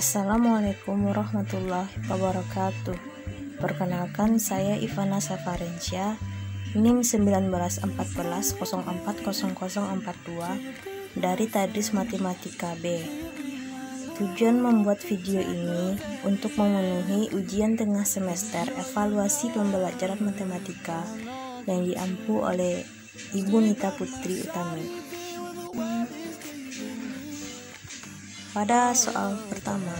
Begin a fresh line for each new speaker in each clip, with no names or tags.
Assalamualaikum warahmatullahi wabarakatuh. Perkenalkan, saya Ivana Safarensia, NIM 1914040042 dari Tadris Matematika B. Tujuan membuat video ini untuk memenuhi ujian tengah semester evaluasi pembelajaran matematika yang diampu oleh Ibu Nita Putri Utami. Pada soal pertama,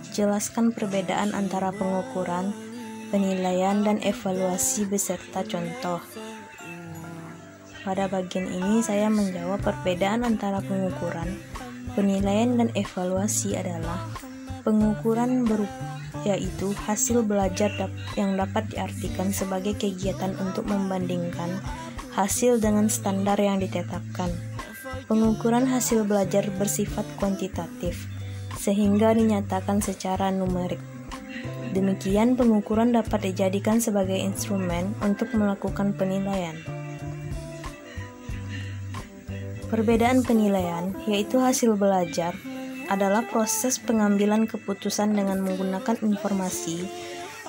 jelaskan perbedaan antara pengukuran, penilaian, dan evaluasi beserta contoh. Pada bagian ini saya menjawab perbedaan antara pengukuran, penilaian, dan evaluasi adalah pengukuran yaitu hasil belajar yang dapat diartikan sebagai kegiatan untuk membandingkan hasil dengan standar yang ditetapkan. Pengukuran hasil belajar bersifat kuantitatif, sehingga dinyatakan secara numerik. Demikian, pengukuran dapat dijadikan sebagai instrumen untuk melakukan penilaian. Perbedaan penilaian, yaitu hasil belajar, adalah proses pengambilan keputusan dengan menggunakan informasi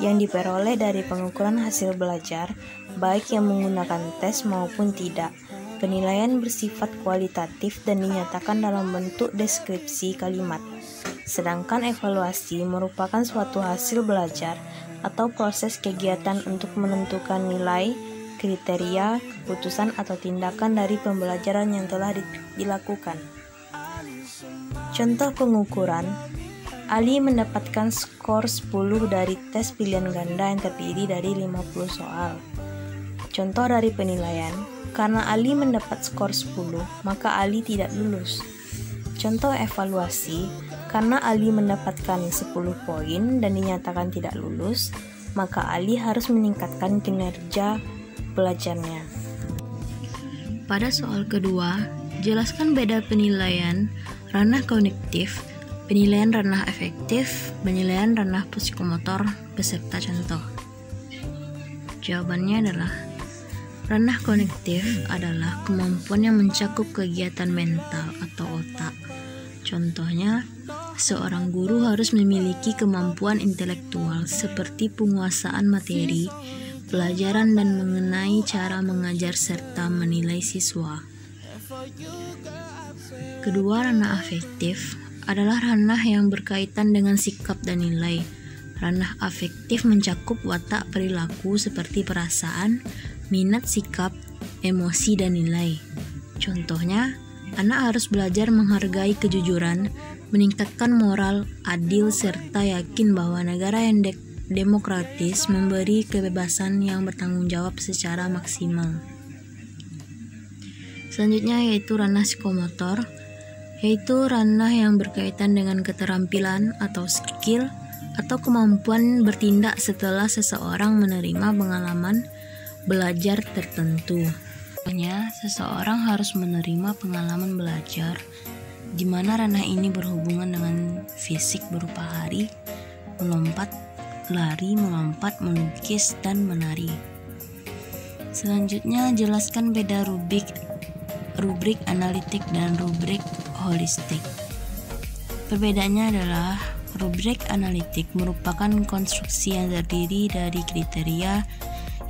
yang diperoleh dari pengukuran hasil belajar, baik yang menggunakan tes maupun tidak. Penilaian bersifat kualitatif dan dinyatakan dalam bentuk deskripsi kalimat. Sedangkan evaluasi merupakan suatu hasil belajar atau proses kegiatan untuk menentukan nilai, kriteria, keputusan atau tindakan dari pembelajaran yang telah dilakukan. Contoh pengukuran: Ali mendapatkan skor 10 dari tes pilihan ganda yang terdiri dari 50 soal. Contoh dari penilaian: karena Ali mendapat skor 10, maka Ali tidak lulus. Contoh evaluasi: karena Ali mendapatkan 10 poin dan dinyatakan tidak lulus, maka Ali harus meningkatkan kinerja belajarnya. Pada soal kedua, jelaskan beda penilaian ranah kognitif, penilaian ranah afektif, penilaian ranah psikomotor beserta contoh. Jawabannya adalah ranah kognitif adalah kemampuan yang mencakup kegiatan mental atau otak. Contohnya, seorang guru harus memiliki kemampuan intelektual seperti penguasaan materi, pelajaran, dan mengenai cara mengajar serta menilai siswa. Kedua, ranah afektif adalah ranah yang berkaitan dengan sikap dan nilai. Ranah afektif mencakup watak perilaku seperti perasaan, minat, sikap, emosi, dan nilai. Contohnya, anak harus belajar menghargai kejujuran, meningkatkan moral, adil, serta yakin bahwa negara yang demokratis memberi kebebasan yang bertanggung jawab secara maksimal. Selanjutnya yaitu ranah psikomotor, yaitu ranah yang berkaitan dengan keterampilan atau skill atau kemampuan bertindak setelah seseorang menerima pengalaman belajar tertentu. Contohnya, seseorang harus menerima pengalaman belajar di mana ranah ini berhubungan dengan fisik berupa lari, melompat, melukis, dan menari. Selanjutnya, jelaskan beda rubrik analitik dan rubrik holistik. Perbedaannya adalah rubrik analitik merupakan konstruksi yang terdiri dari kriteria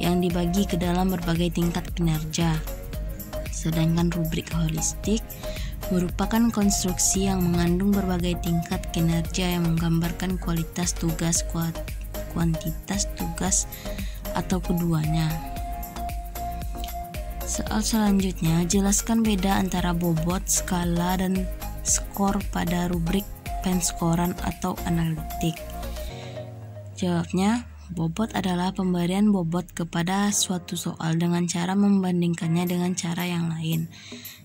yang dibagi ke dalam berbagai tingkat kinerja. Sedangkan rubrik holistik merupakan konstruksi yang mengandung berbagai tingkat kinerja yang menggambarkan kualitas tugas, kuantitas tugas, atau keduanya. Soal selanjutnya, jelaskan beda antara bobot, skala, dan skor pada rubrik penskoran atau analitik. Jawabnya, bobot adalah pemberian bobot kepada suatu soal dengan cara membandingkannya dengan cara yang lain.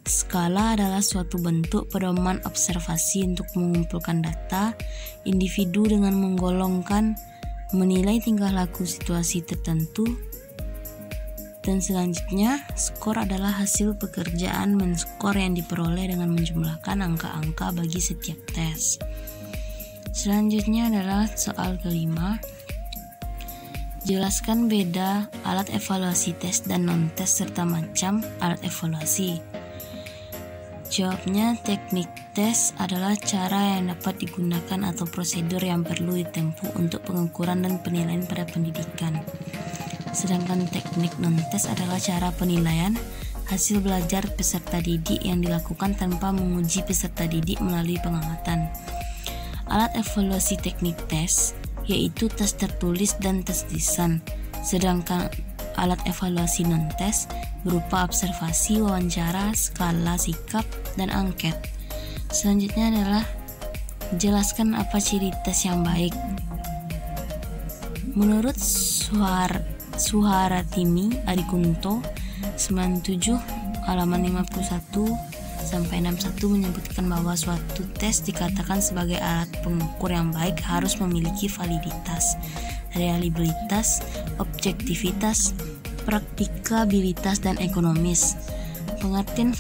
Skala adalah suatu bentuk pedoman observasi untuk mengumpulkan data individu dengan menggolongkan, menilai tingkah laku situasi tertentu. Dan selanjutnya, skor adalah hasil pekerjaan menskor yang diperoleh dengan menjumlahkan angka-angka bagi setiap tes. Selanjutnya adalah soal kelima. Jelaskan beda alat evaluasi tes dan non-tes serta macam alat evaluasi. Jawabnya, teknik tes adalah cara yang dapat digunakan atau prosedur yang perlu ditempuh untuk pengukuran dan penilaian pada pendidikan. Sedangkan teknik non-tes adalah cara penilaian hasil belajar peserta didik yang dilakukan tanpa menguji peserta didik melalui pengamatan. Alat evaluasi teknik tes yaitu tes tertulis dan tes lisan, sedangkan alat evaluasi non-tes berupa observasi, wawancara, skala sikap, dan angket. Selanjutnya adalah jelaskan apa ciri tes yang baik. Menurut Suharatimi Adikunto 97 halaman 51 sampai 61 menyebutkan bahwa suatu tes dikatakan sebagai alat pengukur yang baik harus memiliki validitas, reliabilitas, objektivitas, praktikabilitas, dan ekonomis. Pengertian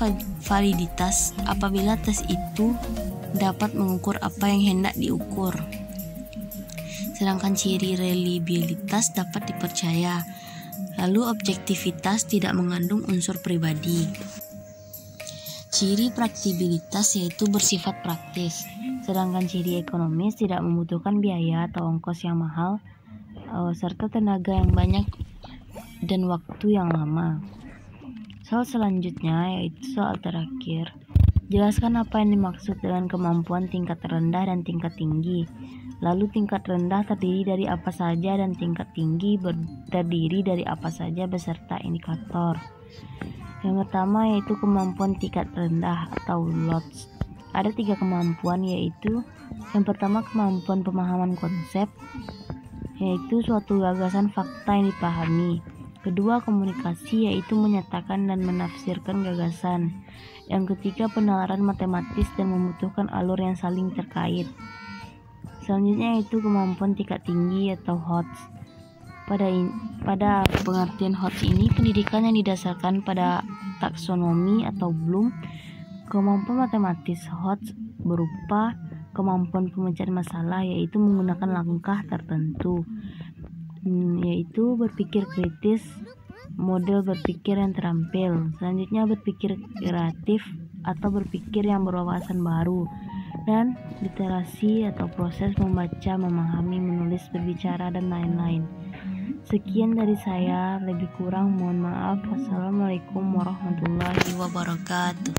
validitas apabila tes itu dapat mengukur apa yang hendak diukur. Sedangkan ciri reliabilitas dapat dipercaya. Lalu objektivitas tidak mengandung unsur pribadi. Ciri praktikabilitas yaitu bersifat praktis. Sedangkan ciri ekonomis tidak membutuhkan biaya atau ongkos yang mahal, serta tenaga yang banyak dan waktu yang lama. Soal selanjutnya yaitu soal terakhir. Jelaskan apa yang dimaksud dengan kemampuan tingkat rendah dan tingkat tinggi. Lalu tingkat rendah terdiri dari apa saja dan tingkat tinggi terdiri dari apa saja beserta indikator. Yang pertama yaitu kemampuan tingkat rendah atau LOTS. Ada 3 kemampuan, yaitu yang pertama kemampuan pemahaman konsep, yaitu suatu gagasan fakta yang dipahami. Kedua, komunikasi, yaitu menyatakan dan menafsirkan gagasan. Yang ketiga, penalaran matematis dan membutuhkan alur yang saling terkait. Selanjutnya yaitu kemampuan tingkat tinggi atau HOTS. Pada pengertian HOTS ini, pendidikan yang didasarkan pada taksonomi atau Bloom. Kemampuan matematis HOTS berupa kemampuan pemecahan masalah, yaitu menggunakan langkah tertentu, yaitu berpikir kritis, model berpikir yang terampil. Selanjutnya berpikir kreatif atau berpikir yang berwawasan baru, dan literasi atau proses membaca, memahami, menulis, berbicara, dan lain-lain. Sekian dari saya, lebih kurang mohon maaf. Wassalamualaikum warahmatullahi wabarakatuh.